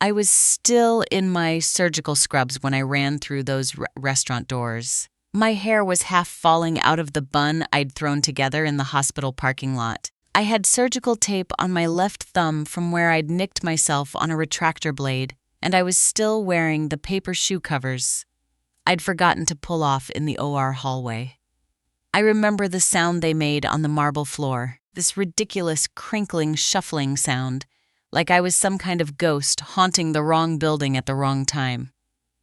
I was still in my surgical scrubs when I ran through those restaurant doors. My hair was half falling out of the bun I'd thrown together in the hospital parking lot. I had surgical tape on my left thumb from where I'd nicked myself on a retractor blade, and I was still wearing the paper shoe covers I'd forgotten to pull off in the OR hallway. I remember the sound they made on the marble floor, this ridiculous crinkling, shuffling sound, like I was some kind of ghost haunting the wrong building at the wrong time,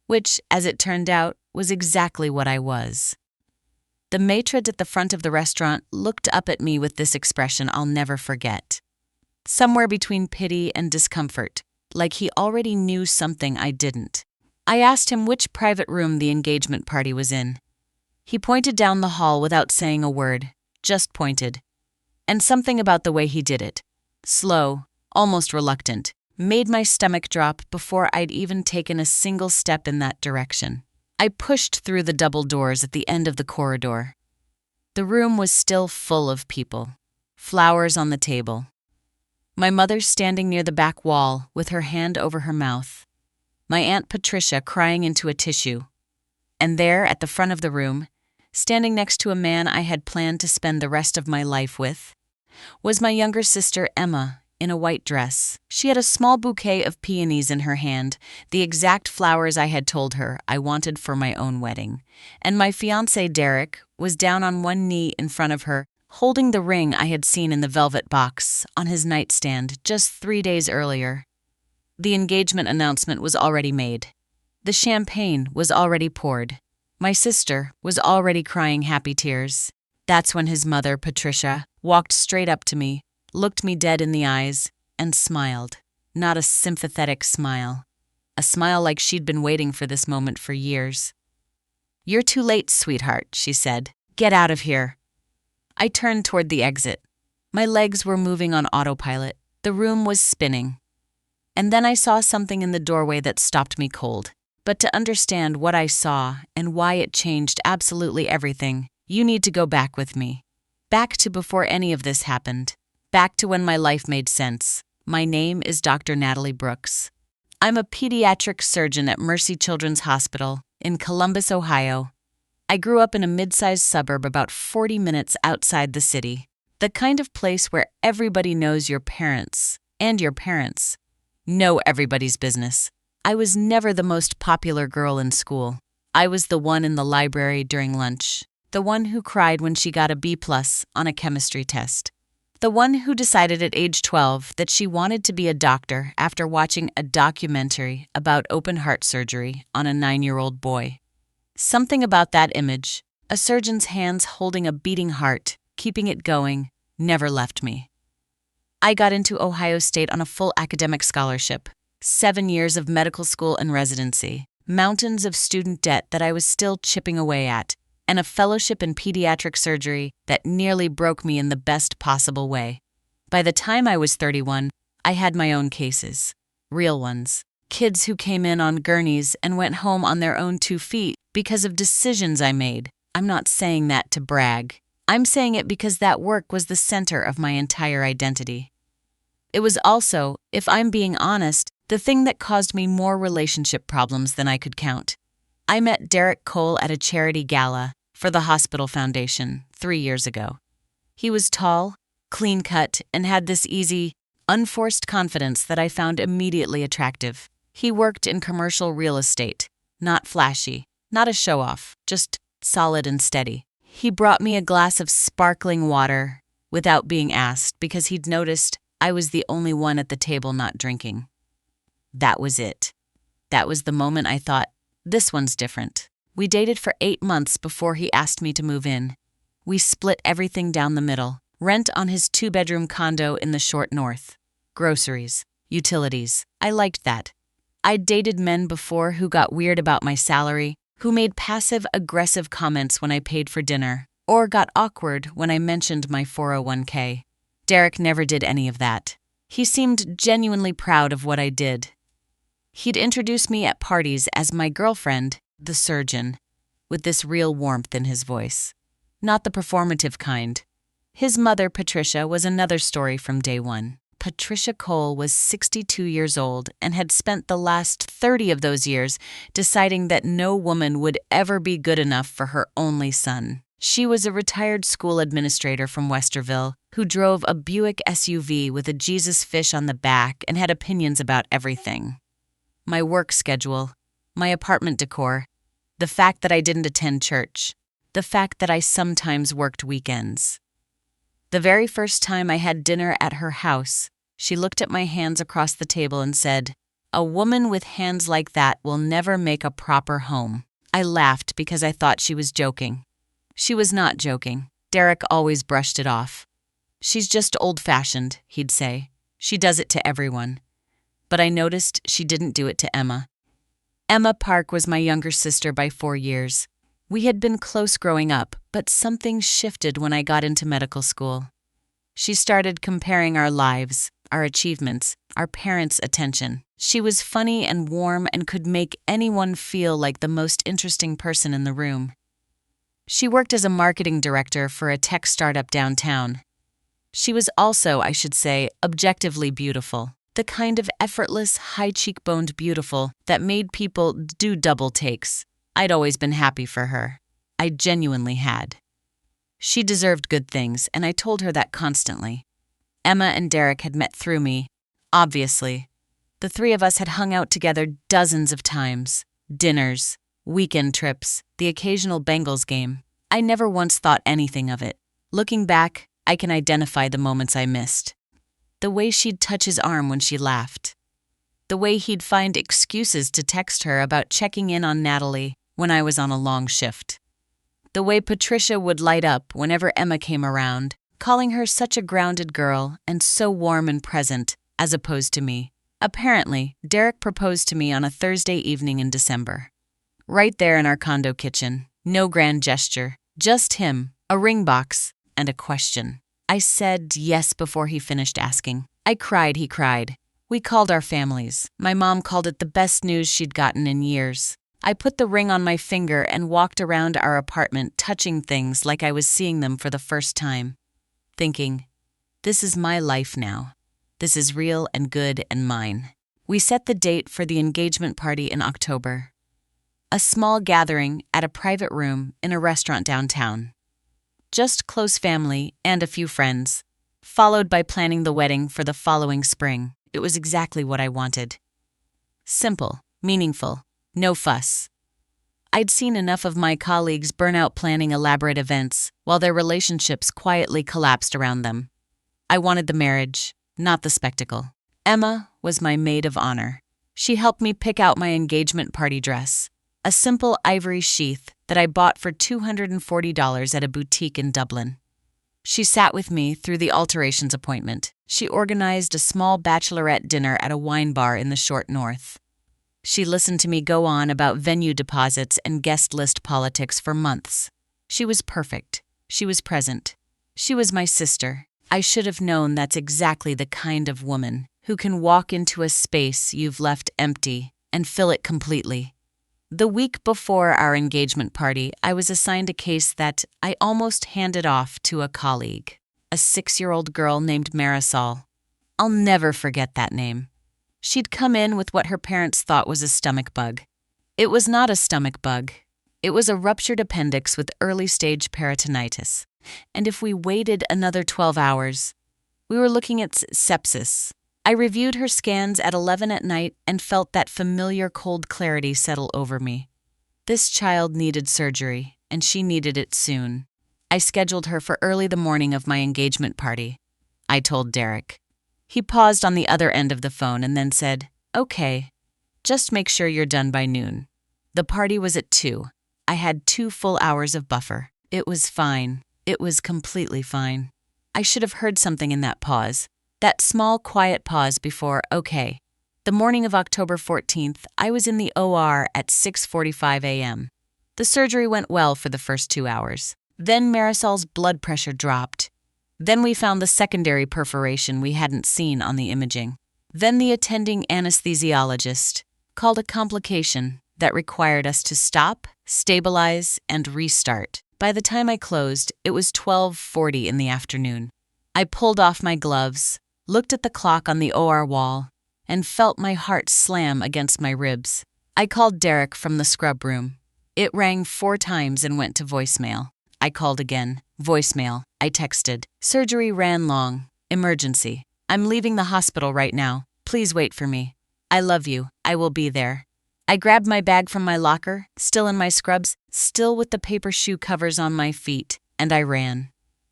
which, as it turned out, was exactly what I was. The maitre d' at the front of the restaurant looked up at me with this expression I'll never forget. Somewhere between pity and discomfort, like he already knew something I didn't. I asked him which private room the engagement party was in. He pointed down the hall without saying a word, just pointed. And something about the way he did it, slow, almost reluctant, made my stomach drop before I'd even taken a single step in that direction. I pushed through the double doors at the end of the corridor. The room was still full of people, flowers on the table. My mother standing near the back wall with her hand over her mouth. My Aunt Patricia crying into a tissue. And there, at the front of the room, standing next to a man I had planned to spend the rest of my life with, was my younger sister Emma, in a white dress. She had a small bouquet of peonies in her hand, the exact flowers I had told her I wanted for my own wedding. And my fiancé Derek was down on one knee in front of her, holding the ring I had seen in the velvet box on his nightstand just 3 days earlier. The engagement announcement was already made. The champagne was already poured. My sister was already crying happy tears. That's when his mother, Patricia, walked straight up to me, looked me dead in the eyes, and smiled. Not a sympathetic smile. A smile like she'd been waiting for this moment for years. "You're too late, sweetheart," she said. "Get out of here." I turned toward the exit. My legs were moving on autopilot. The room was spinning. And then I saw something in the doorway that stopped me cold. But to understand what I saw and why it changed absolutely everything, you need to go back with me. Back to before any of this happened. Back to when my life made sense. My name is Dr. Natalie Brooks. I'm a pediatric surgeon at Mercy Children's Hospital in Columbus, Ohio. I grew up in a mid-sized suburb about 40 minutes outside the city. The kind of place where everybody knows your parents, and your parents know everybody's business. I was never the most popular girl in school. I was the one in the library during lunch. The one who cried when she got a B+ on a chemistry test. The one who decided at age 12 that she wanted to be a doctor after watching a documentary about open-heart surgery on a 9-year-old boy. Something about that image, a surgeon's hands holding a beating heart, keeping it going, never left me. I got into Ohio State on a full academic scholarship, 7 years of medical school and residency, mountains of student debt that I was still chipping away at, and a fellowship in pediatric surgery that nearly broke me in the best possible way. By the time I was 31, I had my own cases. Real ones. Kids who came in on gurneys and went home on their own 2 feet because of decisions I made. I'm not saying that to brag. I'm saying it because that work was the center of my entire identity. It was also, if I'm being honest, the thing that caused me more relationship problems than I could count. I met Derek Cole at a charity gala for the hospital foundation 3 years ago. He was tall, clean-cut, and had this easy, unforced confidence that I found immediately attractive. He worked in commercial real estate, not flashy, not a show-off, just solid and steady. He brought me a glass of sparkling water without being asked because he'd noticed I was the only one at the table not drinking. That was it. That was the moment I thought, this one's different. We dated for 8 months before he asked me to move in. We split everything down the middle. Rent on his 2-bedroom condo in the short north. Groceries. Utilities. I liked that. I'd dated men before who got weird about my salary, who made passive-aggressive comments when I paid for dinner, or got awkward when I mentioned my 401k. Derek never did any of that. He seemed genuinely proud of what I did. He'd introduce me at parties as my girlfriend, the surgeon, with this real warmth in his voice. Not the performative kind. His mother, Patricia, was another story from day one. Patricia Cole was 62 years old and had spent the last 30 of those years deciding that no woman would ever be good enough for her only son. She was a retired school administrator from Westerville who drove a Buick SUV with a Jesus fish on the back and had opinions about everything. My work schedule, my apartment decor, the fact that I didn't attend church, the fact that I sometimes worked weekends. The very first time I had dinner at her house, she looked at my hands across the table and said, "A woman with hands like that will never make a proper home." I laughed because I thought she was joking. She was not joking. Derek always brushed it off. "She's just old-fashioned," he'd say. "She does it to everyone." But I noticed she didn't do it to Emma. Emma Park was my younger sister by 4 years. We had been close growing up, but something shifted when I got into medical school. She started comparing our lives, our achievements, our parents' attention. She was funny and warm and could make anyone feel like the most interesting person in the room. She worked as a marketing director for a tech startup downtown. She was also, I should say, objectively beautiful. The kind of effortless, high-cheekboned beautiful that made people do double takes. I'd always been happy for her. I genuinely had. She deserved good things, and I told her that constantly. Emma and Derek had met through me, obviously. The three of us had hung out together dozens of times. Dinners, weekend trips, the occasional Bengals game. I never once thought anything of it. Looking back, I can identify the moments I missed. The way she'd touch his arm when she laughed. The way he'd find excuses to text her about checking in on Natalie when I was on a long shift. The way Patricia would light up whenever Emma came around, calling her such a grounded girl and so warm and present, as opposed to me. Apparently, Derek proposed to me on a Thursday evening in December. Right there in our condo kitchen. No grand gesture. Just him, a ring box, and a question. I said yes before he finished asking. I cried, he cried. We called our families. My mom called it the best news she'd gotten in years. I put the ring on my finger and walked around our apartment touching things like I was seeing them for the first time. Thinking, this is my life now. This is real and good and mine. We set the date for the engagement party in October. A small gathering at a private room in a restaurant downtown. Just close family and a few friends, followed by planning the wedding for the following spring. It was exactly what I wanted. Simple, meaningful, no fuss. I'd seen enough of my colleagues burn out planning elaborate events while their relationships quietly collapsed around them. I wanted the marriage, not the spectacle. Emma was my maid of honor. She helped me pick out my engagement party dress, a simple ivory sheath that I bought for $240 at a boutique in Dublin. She sat with me through the alterations appointment. She organized a small bachelorette dinner at a wine bar in the short north. She listened to me go on about venue deposits and guest list politics for months. She was perfect. She was present. She was my sister. I should have known that's exactly the kind of woman who can walk into a space you've left empty and fill it completely. The week before our engagement party, I was assigned a case that I almost handed off to a colleague, a 6-year-old girl named Marisol. I'll never forget that name. She'd come in with what her parents thought was a stomach bug. It was not a stomach bug. It was a ruptured appendix with early-stage peritonitis. And if we waited another 12 hours, we were looking at sepsis. I reviewed her scans at 11 at night and felt that familiar cold clarity settle over me. This child needed surgery, and she needed it soon. I scheduled her for early the morning of my engagement party. I told Derek. He paused on the other end of the phone and then said, "Okay, just make sure you're done by noon." The party was at 2. I had 2 full hours of buffer. It was fine. It was completely fine. I should have heard something in that pause. That small, quiet pause before, okay. The morning of October 14th, I was in the OR at 6:45 a.m. The surgery went well for the first 2 hours. Then Marisol's blood pressure dropped. Then we found the secondary perforation we hadn't seen on the imaging. Then the attending anesthesiologist called a complication that required us to stop, stabilize, and restart. By the time I closed, it was 12:40 in the afternoon. I pulled off my gloves, looked at the clock on the OR wall, and felt my heart slam against my ribs. I called Derek from the scrub room. It rang 4 times and went to voicemail. I called again. Voicemail. I texted. Surgery ran long. Emergency. I'm leaving the hospital right now. Please wait for me. I love you. I will be there. I grabbed my bag from my locker, still in my scrubs, still with the paper shoe covers on my feet, and I ran.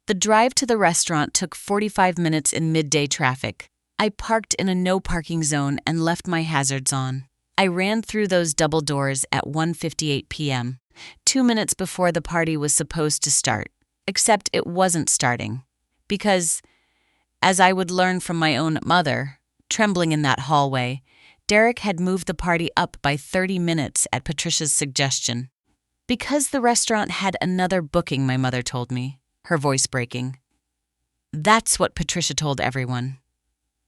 The drive to the restaurant took 45 minutes in midday traffic. I parked in a no-parking zone and left my hazards on. I ran through those double doors at 1:58 p.m., 2 minutes before the party was supposed to start, except it wasn't starting. Because, as I would learn from my own mother, trembling in that hallway, Derek had moved the party up by 30 minutes at Patricia's suggestion. Because the restaurant had another booking, my mother told me, her voice breaking. That's what Patricia told everyone.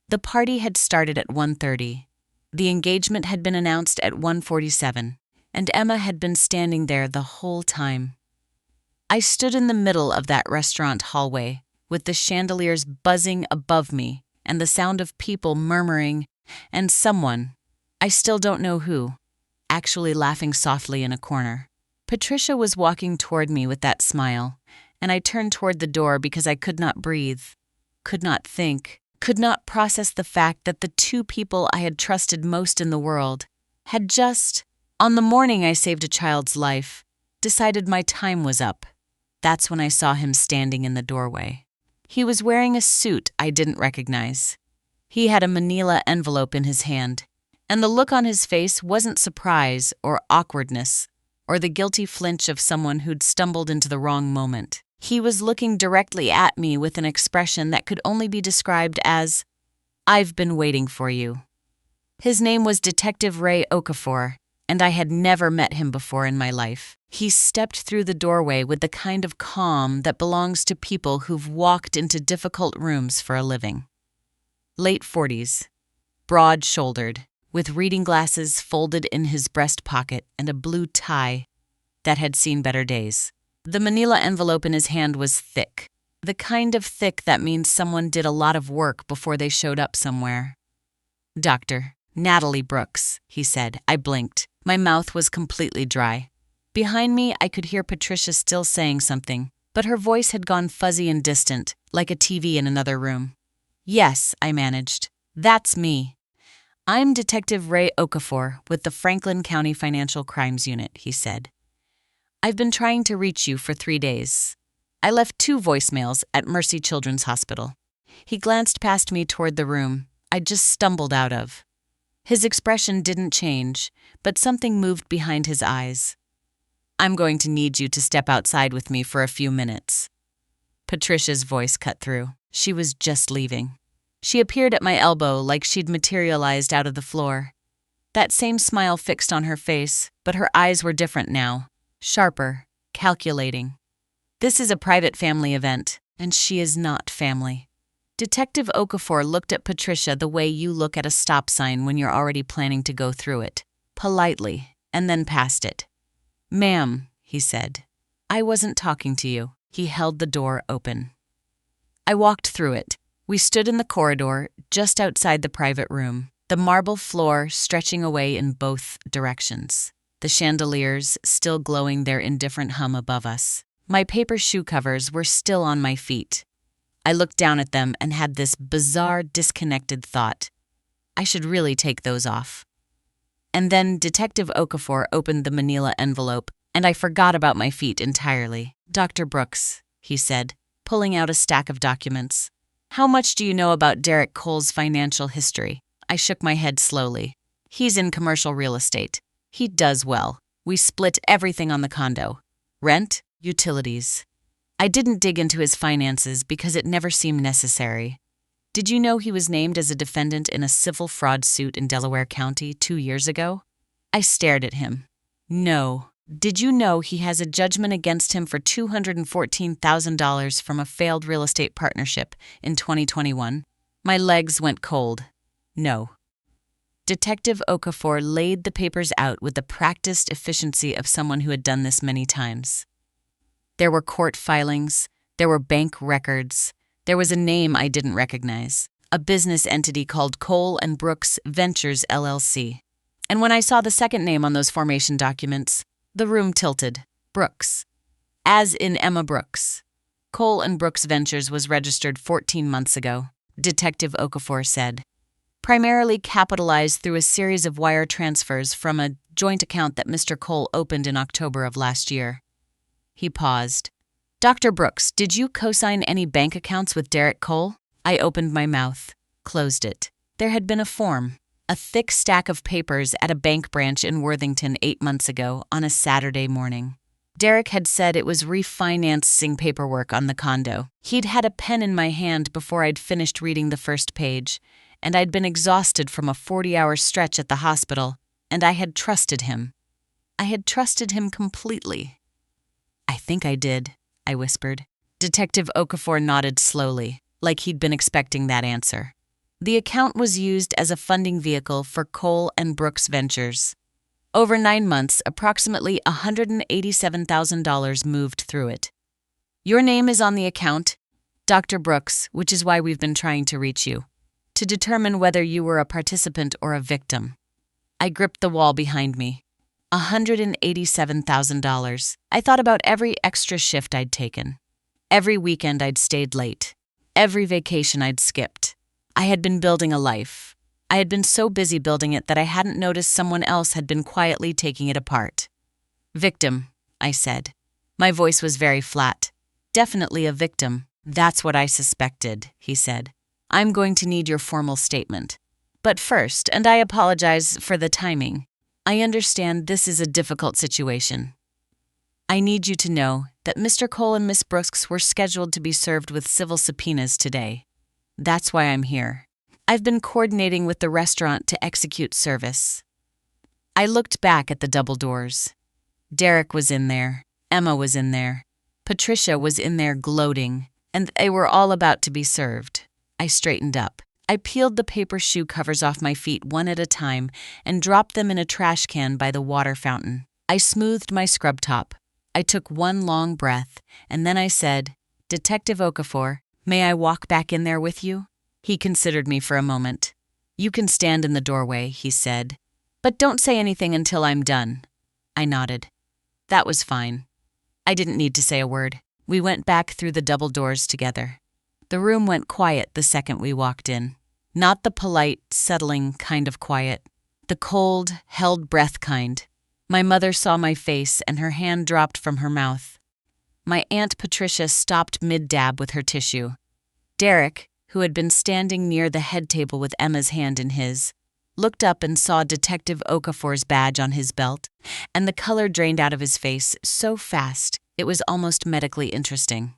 The party had started at 1:30. The engagement had been announced at 1:47, and Emma had been standing there the whole time. I stood in the middle of that restaurant hallway, with the chandeliers buzzing above me and the sound of people murmuring, and someone, I still don't know who, actually laughing softly in a corner. Patricia was walking toward me with that smile, and I turned toward the door because I could not breathe, could not think, could not process the fact that the 2 people I had trusted most in the world had just, on the morning I saved a child's life, decided my time was up. That's when I saw him standing in the doorway. He was wearing a suit I didn't recognize. He had a manila envelope in his hand, and the look on his face wasn't surprise or awkwardness or the guilty flinch of someone who'd stumbled into the wrong moment. He was looking directly at me with an expression that could only be described as, "I've been waiting for you." His name was Detective Ray Okafor, and I had never met him before in my life. He stepped through the doorway with the kind of calm that belongs to people who've walked into difficult rooms for a living. Late 40s, broad-shouldered, with reading glasses folded in his breast pocket and a blue tie that had seen better days. The manila envelope in his hand was thick, the kind of thick that means someone did a lot of work before they showed up somewhere. "Dr. Natalie Brooks," he said. I blinked. My mouth was completely dry. Behind me, I could hear Patricia still saying something, but her voice had gone fuzzy and distant, like a TV in another room. "Yes," I managed. "That's me. I'm Detective Ray Okafor with the Franklin County Financial Crimes Unit," he said. "I've been trying to reach you for 3 days. I left 2 voicemails at Mercy Children's Hospital." He glanced past me toward the room I'd just stumbled out of. His expression didn't change, but something moved behind his eyes. "I'm going to need you to step outside with me for a few minutes." Patricia's voice cut through. She was just leaving. She appeared at my elbow like she'd materialized out of the floor. That same smile fixed on her face, but her eyes were different now. Sharper, calculating. "This is a private family event, and she is not family." Detective Okafor looked at Patricia the way you look at a stop sign when you're already planning to go through it, politely, and then past it. "Ma'am," he said, "I wasn't talking to you." He held the door open. I walked through it. We stood in the corridor, just outside the private room, the marble floor stretching away in both directions, the chandeliers still glowing their indifferent hum above us. My paper shoe covers were still on my feet. I looked down at them and had this bizarre, disconnected thought. I should really take those off. And then Detective Okafor opened the manila envelope, and I forgot about my feet entirely. "Dr. Brooks," he said, pulling out a stack of documents. "How much do you know about Derek Cole's financial history?" I shook my head slowly. "He's in commercial real estate. He does well. We split everything on the condo. Rent, utilities. I didn't dig into his finances because it never seemed necessary. Did you know he was named as a defendant in a civil fraud suit in Delaware County 2 years ago?" I stared at him. "No. Did you know he has a judgment against him for $214,000 from a failed real estate partnership in 2021? My legs went cold. No. Detective Okafor laid the papers out with the practiced efficiency of someone who had done this many times. There were court filings, there were bank records, there was a name I didn't recognize. a business entity called Cole and Brooks Ventures LLC. And when I saw the second name on those formation documents, the room tilted. Brooks. As in Emma Brooks. Cole and Brooks Ventures was registered 14 months ago, Detective Okafor said. Primarily capitalized through a series of wire transfers from a joint account that Mr. Cole opened in October of last year. He paused. Dr. Brooks, did you co-sign any bank accounts with Derek Cole? I opened my mouth, closed it. There had been a form, a thick stack of papers at a bank branch in Worthington 8 months ago on a Saturday morning. Derek had said it was refinancing paperwork on the condo. He'd had a pen in my hand before I'd finished reading the first page, and I'd been exhausted from a 40-hour stretch at the hospital, and I had trusted him. I had trusted him completely. I think I did, I whispered. Detective Okafor nodded slowly, like he'd been expecting that answer. The account was used as a funding vehicle for Cole and Brooks Ventures. Over 9 months, approximately $187,000 moved through it. Your name is on the account, Dr. Brooks, which is why we've been trying to reach you, to determine whether you were a participant or a victim. I gripped the wall behind me. $187,000. I thought about every extra shift I'd taken, every weekend I'd stayed late, every vacation I'd skipped. I had been building a life. I had been so busy building it that I hadn't noticed someone else had been quietly taking it apart. Victim, I said. My voice was very flat. Definitely a victim. That's what I suspected, he said. I'm going to need your formal statement. But first, and I apologize for the timing, I understand this is a difficult situation. I need you to know that Mr. Cole and Miss Brooks were scheduled to be served with civil subpoenas today. That's why I'm here. I've been coordinating with the restaurant to execute service. I looked back at the double doors. Derek was in there. Emma was in there. Patricia was in there gloating, and they were all about to be served. I straightened up. I peeled the paper shoe covers off my feet one at a time and dropped them in a trash can by the water fountain. I smoothed my scrub top. I took one long breath, and then I said, Detective Okafor, may I walk back in there with you? He considered me for a moment. You can stand in the doorway, he said. But don't say anything until I'm done. I nodded. That was fine. I didn't need to say a word. We went back through the double doors together. The room went quiet the second we walked in. Not the polite, settling kind of quiet. The cold, held breath kind. My mother saw my face and her hand dropped from her mouth. My Aunt Patricia stopped mid-dab with her tissue. Derek, who had been standing near the head table with Emma's hand in his, looked up and saw Detective Okafor's badge on his belt, and the color drained out of his face so fast it was almost medically interesting.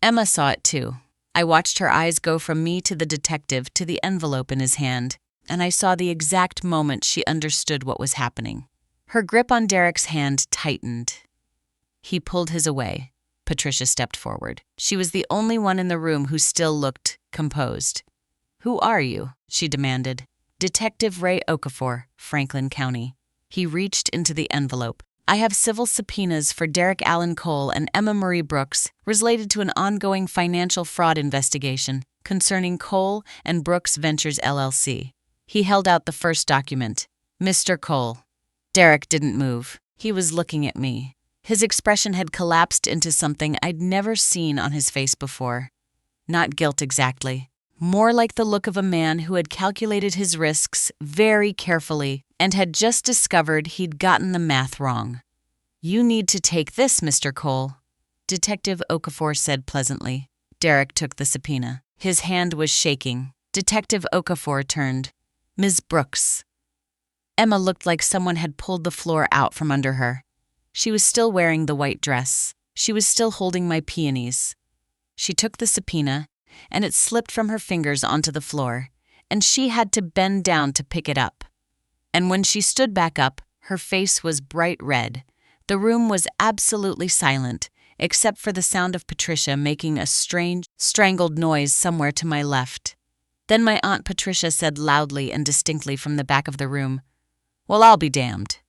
Emma saw it too. I watched her eyes go from me to the detective to the envelope in his hand, and I saw the exact moment she understood what was happening. Her grip on Derek's hand tightened. He pulled his away. Patricia stepped forward. She was the only one in the room who still looked composed. Who are you? She demanded. Detective Ray Okafor, Franklin County. He reached into the envelope. I have civil subpoenas for Derek Allen Cole and Emma Marie Brooks related to an ongoing financial fraud investigation concerning Cole and Brooks Ventures LLC. He held out the first document. Mr. Cole. Derek didn't move. He was looking at me. His expression had collapsed into something I'd never seen on his face before. Not guilt exactly. More like the look of a man who had calculated his risks very carefully and had just discovered he'd gotten the math wrong. You need to take this, Mr. Cole, Detective Okafor said pleasantly. Derek took the subpoena. His hand was shaking. Detective Okafor turned. Ms. Brooks. Emma looked like someone had pulled the floor out from under her. She was still wearing the white dress. She was still holding my peonies. She took the subpoena, and it slipped from her fingers onto the floor, and she had to bend down to pick it up. And when she stood back up, her face was bright red. The room was absolutely silent, except for the sound of Patricia making a strange, strangled noise somewhere to my left. Then my Aunt Patricia said loudly and distinctly from the back of the room, "Well, I'll be damned."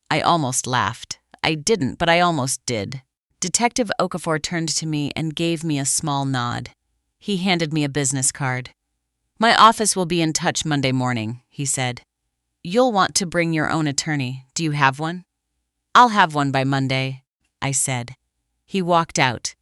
I almost laughed. I didn't, but I almost did. Detective Okafor turned to me and gave me a small nod. He handed me a business card. My office will be in touch Monday morning, he said. You'll want to bring your own attorney. Do you have one? I'll have one by Monday, I said. He walked out,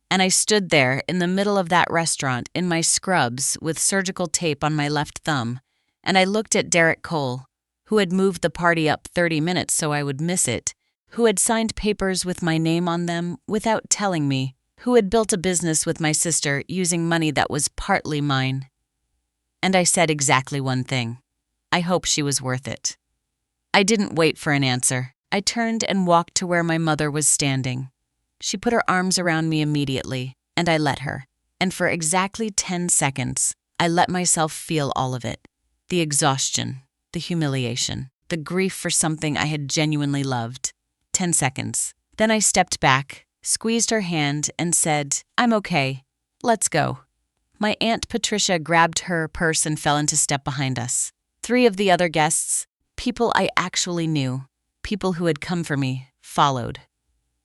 and I stood there in the middle of that restaurant in my scrubs with surgical tape on my left thumb, and I looked at Derek Cole, who had moved the party up 30 minutes so I would miss it, who had signed papers with my name on them without telling me, who had built a business with my sister using money that was partly mine. And I said exactly one thing. I hope she was worth it. I didn't wait for an answer. I turned and walked to where my mother was standing. She put her arms around me immediately, and I let her. And for exactly 10 seconds, I let myself feel all of it. The exhaustion, the humiliation, the grief for something I had genuinely loved. 10 seconds. Then I stepped back, squeezed her hand, and said, I'm okay. Let's go. My Aunt Patricia grabbed her purse and fell into step behind us. 3 of the other guests, people I actually knew, people who had come for me, followed.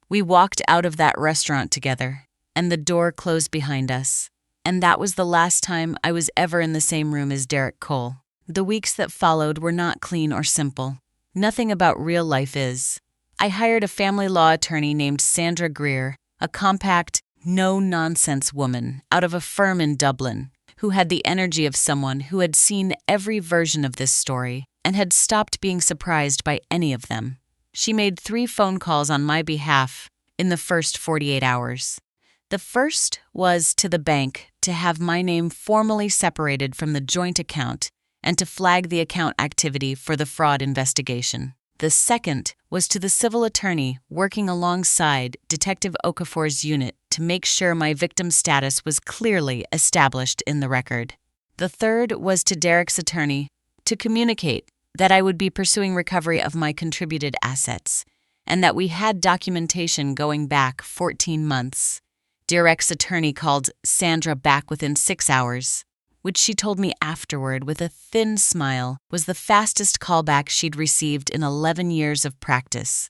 We walked out of that restaurant together, and the door closed behind us. And that was the last time I was ever in the same room as Derek Cole. The weeks that followed were not clean or simple. Nothing about real life is. I hired a family law attorney named Sandra Greer, a compact, no-nonsense woman out of a firm in Dublin, who had the energy of someone who had seen every version of this story and had stopped being surprised by any of them. She made 3 phone calls on my behalf in the first 48 hours. The first was to the bank to have my name formally separated from the joint account and to flag the account activity for the fraud investigation. The second was to the civil attorney working alongside Detective Okafor's unit to make sure my victim status was clearly established in the record. The third was to Derek's attorney to communicate that I would be pursuing recovery of my contributed assets and that we had documentation going back 14 months. Derek's attorney called Sandra back within 6 hours, which she told me afterward with a thin smile was the fastest callback she'd received in 11 years of practice.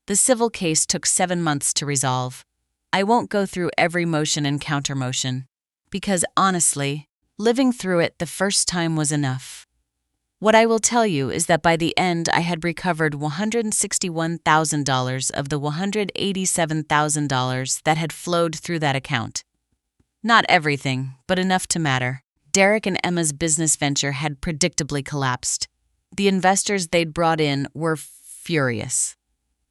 The civil case took 7 months to resolve. I won't go through every motion and countermotion, because honestly, living through it the first time was enough. What I will tell you is that by the end I had recovered $161,000 of the $187,000 that had flowed through that account. Not everything, but enough to matter. Derek and Emma's business venture had predictably collapsed. The investors they'd brought in were furious.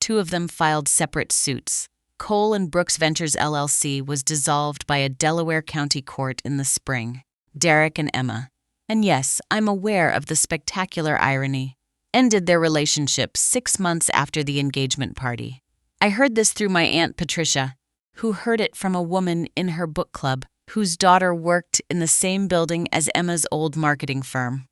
2 of them filed separate suits. Cole and Brooks Ventures LLC was dissolved by a Delaware County court in the spring. Derek and Emma, and yes, I'm aware of the spectacular irony, ended their relationship 6 months after the engagement party. I heard this through my Aunt Patricia, who heard it from a woman in her book club whose daughter worked in the same building as Emma's old marketing firm.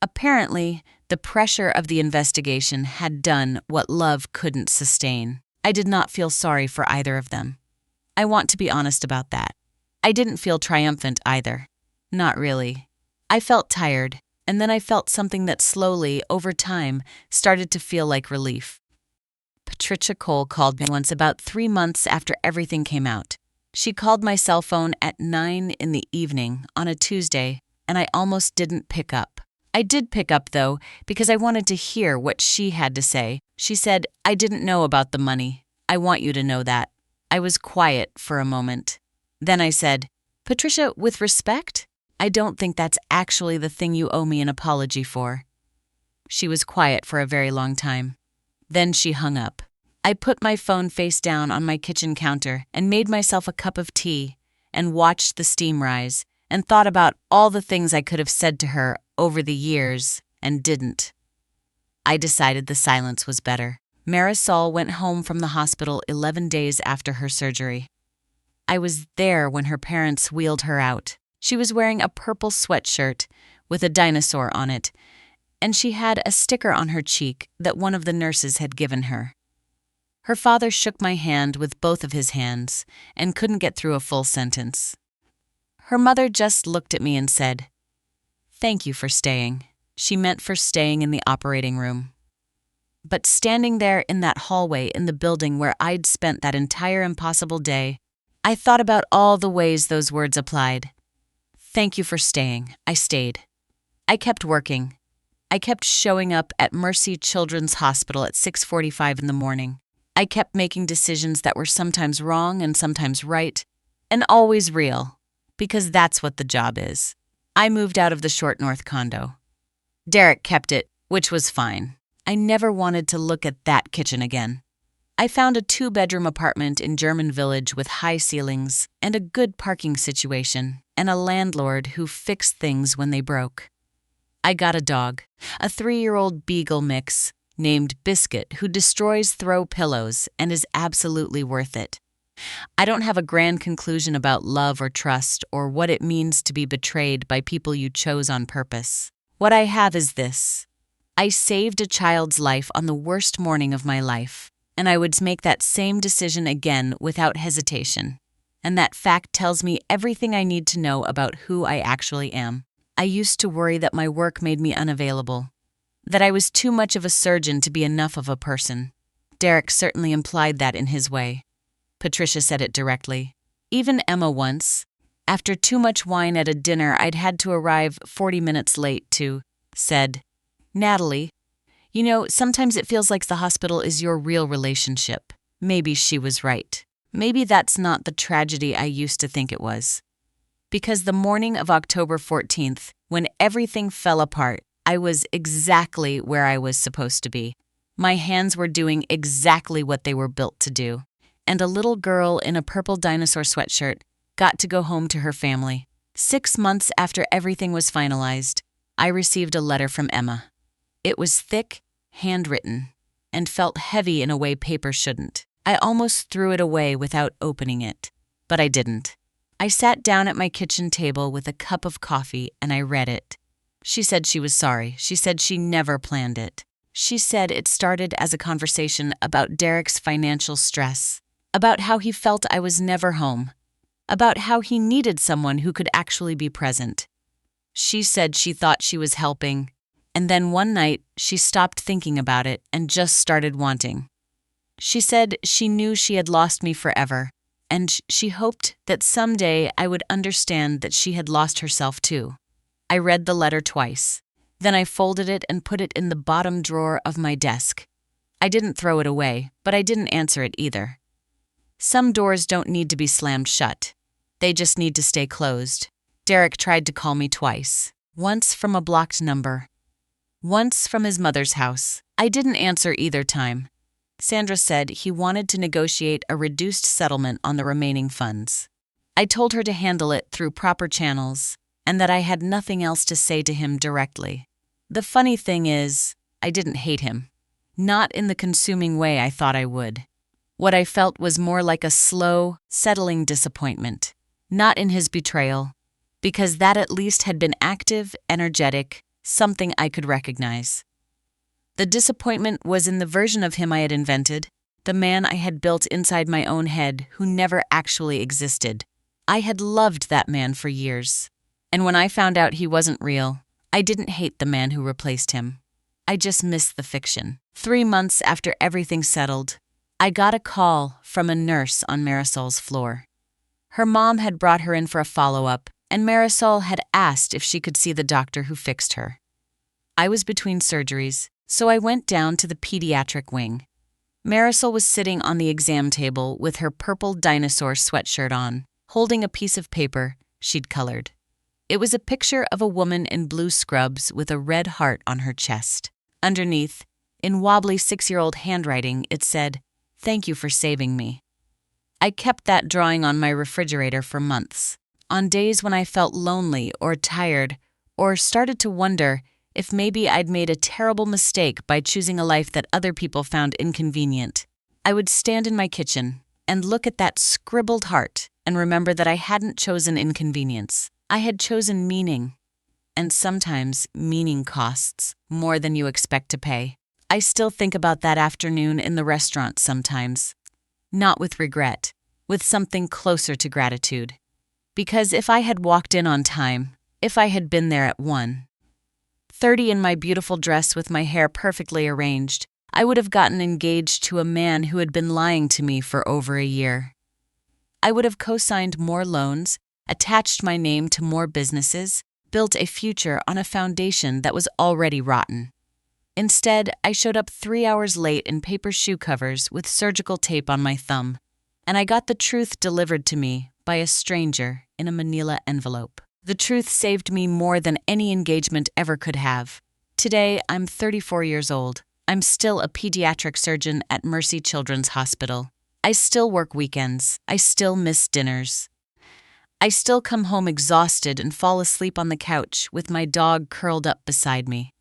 Apparently, the pressure of the investigation had done what love couldn't sustain. I did not feel sorry for either of them. I want to be honest about that. I didn't feel triumphant either. Not really. I felt tired, and then I felt something that slowly, over time, started to feel like relief. Patricia Cole called me once about 3 months after everything came out. She called my cell phone at 9 in the evening on a Tuesday, and I almost didn't pick up. I did pick up, though, because I wanted to hear what she had to say. She said, I didn't know about the money. I want you to know that. I was quiet for a moment. Then I said, Patricia, with respect, I don't think that's actually the thing you owe me an apology for. She was quiet for a very long time. Then she hung up. I put my phone face down on my kitchen counter and made myself a cup of tea and watched the steam rise and thought about all the things I could have said to her over the years and didn't. I decided the silence was better. Marisol went home from the hospital 11 days after her surgery. I was there when her parents wheeled her out. She was wearing a purple sweatshirt with a dinosaur on it, and she had a sticker on her cheek that one of the nurses had given her. Her father shook my hand with both of his hands and couldn't get through a full sentence. Her mother just looked at me and said, Thank you for staying. She meant for staying in the operating room. But standing there in that hallway in the building where I'd spent that entire impossible day, I thought about all the ways those words applied. Thank you for staying. I stayed. I kept working. I kept showing up at Mercy Children's Hospital at 6:45 in the morning. I kept making decisions that were sometimes wrong and sometimes right, and always real, because that's what the job is. I moved out of the Short North condo. Derek kept it, which was fine. I never wanted to look at that kitchen again. I found a 2-bedroom apartment in German Village with high ceilings and a good parking situation and a landlord who fixed things when they broke. I got a dog, a 3-year-old beagle mix named Biscuit who destroys throw pillows and is absolutely worth it. I don't have a grand conclusion about love or trust or what it means to be betrayed by people you chose on purpose. What I have is this. I saved a child's life on the worst morning of my life, and I would make that same decision again without hesitation. And that fact tells me everything I need to know about who I actually am. I used to worry that my work made me unavailable, that I was too much of a surgeon to be enough of a person. Derek certainly implied that in his way. Patricia said it directly. Even Emma once, after too much wine at a dinner I'd had to arrive 40 minutes late said, "Natalie, sometimes it feels like the hospital is your real relationship." Maybe she was right. Maybe that's not the tragedy I used to think it was. Because the morning of October 14th, when everything fell apart, I was exactly where I was supposed to be. My hands were doing exactly what they were built to do. And a little girl in a purple dinosaur sweatshirt got to go home to her family. 6 months after everything was finalized, I received a letter from Emma. It was thick, handwritten, and felt heavy in a way paper shouldn't. I almost threw it away without opening it, but I didn't. I sat down at my kitchen table with a cup of coffee and I read it. She said she was sorry. She said she never planned it. She said it started as a conversation about Derek's financial stress, about how he felt I was never home, about how he needed someone who could actually be present. She said she thought she was helping, and then one night she stopped thinking about it and just started wanting. She said she knew she had lost me forever, and she hoped that someday I would understand that she had lost herself too. I read the letter twice. Then I folded it and put it in the bottom drawer of my desk. I didn't throw it away, but I didn't answer it either. Some doors don't need to be slammed shut. They just need to stay closed. Derek tried to call me twice, once from a blocked number, once from his mother's house. I didn't answer either time. Sandra said he wanted to negotiate a reduced settlement on the remaining funds. I told her to handle it through proper channels and that I had nothing else to say to him directly. The funny thing is, I didn't hate him. Not in the consuming way I thought I would. What I felt was more like a slow, settling disappointment. Not in his betrayal, because that at least had been active, energetic, something I could recognize. The disappointment was in the version of him I had invented, the man I had built inside my own head who never actually existed. I had loved that man for years, and when I found out he wasn't real, I didn't hate the man who replaced him. I just missed the fiction. 3 months after everything settled, I got a call from a nurse on Marisol's floor. Her mom had brought her in for a follow-up, and Marisol had asked if she could see the doctor who fixed her. I was between surgeries, so I went down to the pediatric wing. Marisol was sitting on the exam table with her purple dinosaur sweatshirt on, holding a piece of paper she'd colored. It was a picture of a woman in blue scrubs with a red heart on her chest. Underneath, in wobbly 6-year-old handwriting, it said, "Thank you for saving me." I kept that drawing on my refrigerator for months. On days when I felt lonely or tired or started to wonder if maybe I'd made a terrible mistake by choosing a life that other people found inconvenient, I would stand in my kitchen and look at that scribbled heart and remember that I hadn't chosen inconvenience. I had chosen meaning. And sometimes meaning costs more than you expect to pay. I still think about that afternoon in the restaurant sometimes. Not with regret, with something closer to gratitude. Because if I had walked in on time, if I had been there at 1:30 in my beautiful dress with my hair perfectly arranged, I would have gotten engaged to a man who had been lying to me for over a year. I would have co-signed more loans attached my name to more businesses, built a future on a foundation that was already rotten. Instead, I showed up 3 hours late in paper shoe covers with surgical tape on my thumb, and I got the truth delivered to me by a stranger in a manila envelope. The truth saved me more than any engagement ever could have. Today, I'm 34 years old. I'm still a pediatric surgeon at Mercy Children's Hospital. I still work weekends. I still miss dinners. I still come home exhausted and fall asleep on the couch with my dog curled up beside me.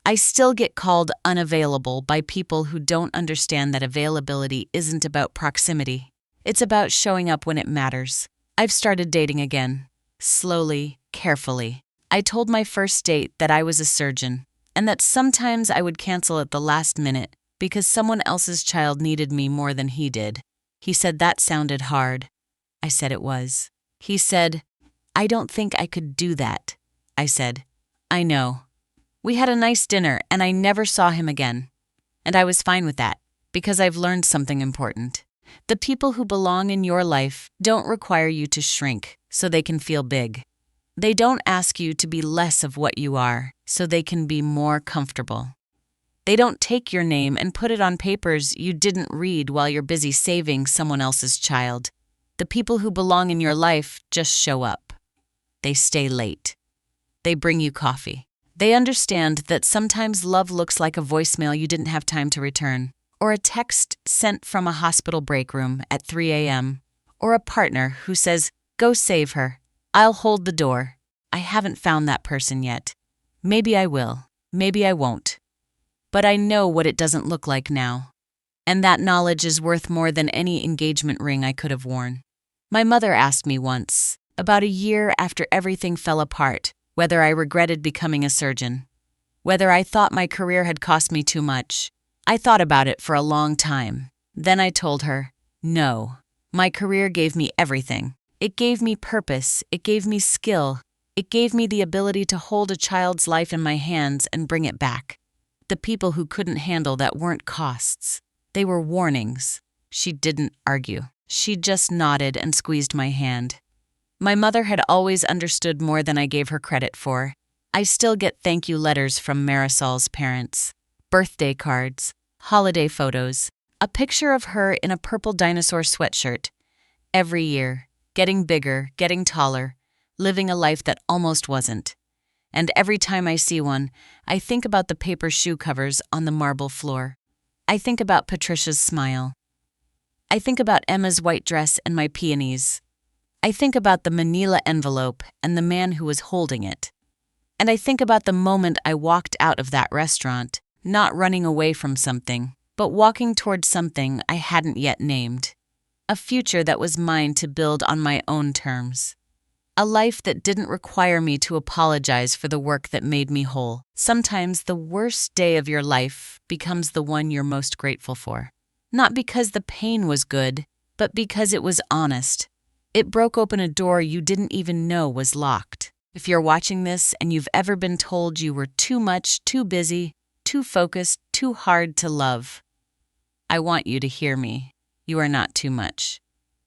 I still get called unavailable by people who don't understand that availability isn't about proximity. It's about showing up when it matters. I've started dating again. Slowly, carefully. I told my first date that I was a surgeon, and that sometimes I would cancel at the last minute because someone else's child needed me more than he did. He said that sounded hard. I said it was. He said, "I don't think I could do that." I said, "I know." We had a nice dinner and I never saw him again. And I was fine with that, because I've learned something important. The people who belong in your life don't require you to shrink so they can feel big. They don't ask you to be less of what you are so they can be more comfortable. They don't take your name and put it on papers you didn't read while you're busy saving someone else's child. The people who belong in your life just show up. They stay late. They bring you coffee. They understand that sometimes love looks like a voicemail you didn't have time to return, or a text sent from a hospital break room at 3 a.m., or a partner who says, "Go save her. I'll hold the door." I haven't found that person yet. Maybe I will. Maybe I won't. But I know what it doesn't look like now. And that knowledge is worth more than any engagement ring I could have worn. My mother asked me once, about a year after everything fell apart, whether I regretted becoming a surgeon, whether I thought my career had cost me too much. I thought about it for a long time. Then I told her, no, my career gave me everything. It gave me purpose. It gave me skill. It gave me the ability to hold a child's life in my hands and bring it back. The people who couldn't handle that weren't costs. They were warnings. She didn't argue. She just nodded and squeezed my hand. My mother had always understood more than I gave her credit for. I still get thank you letters from Marisol's parents, birthday cards, holiday photos, a picture of her in a purple dinosaur sweatshirt. Every year, getting bigger, getting taller, living a life that almost wasn't. And every time I see one, I think about the paper shoe covers on the marble floor. I think about Patricia's smile. I think about Emma's white dress and my peonies. I think about the manila envelope and the man who was holding it. And I think about the moment I walked out of that restaurant, not running away from something, but walking towards something I hadn't yet named. A future that was mine to build on my own terms. A life that didn't require me to apologize for the work that made me whole. Sometimes the worst day of your life becomes the one you're most grateful for. Not because the pain was good, but because it was honest. It broke open a door you didn't even know was locked. If you're watching this and you've ever been told you were too much, too busy, too focused, too hard to love, I want you to hear me. You are not too much.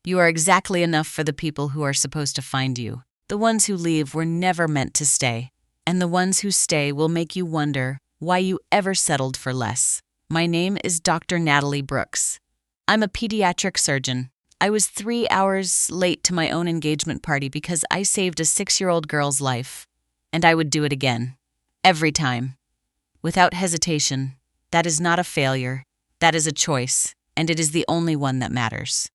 You are exactly enough for the people who are supposed to find you. The ones who leave were never meant to stay, and the ones who stay will make you wonder why you ever settled for less. My name is Dr. Natalie Brooks. I'm a pediatric surgeon. I was 3 hours late to my own engagement party because I saved a 6-year-old girl's life, and I would do it again. Every time. Without hesitation. That is not a failure. That is a choice, and it is the only one that matters.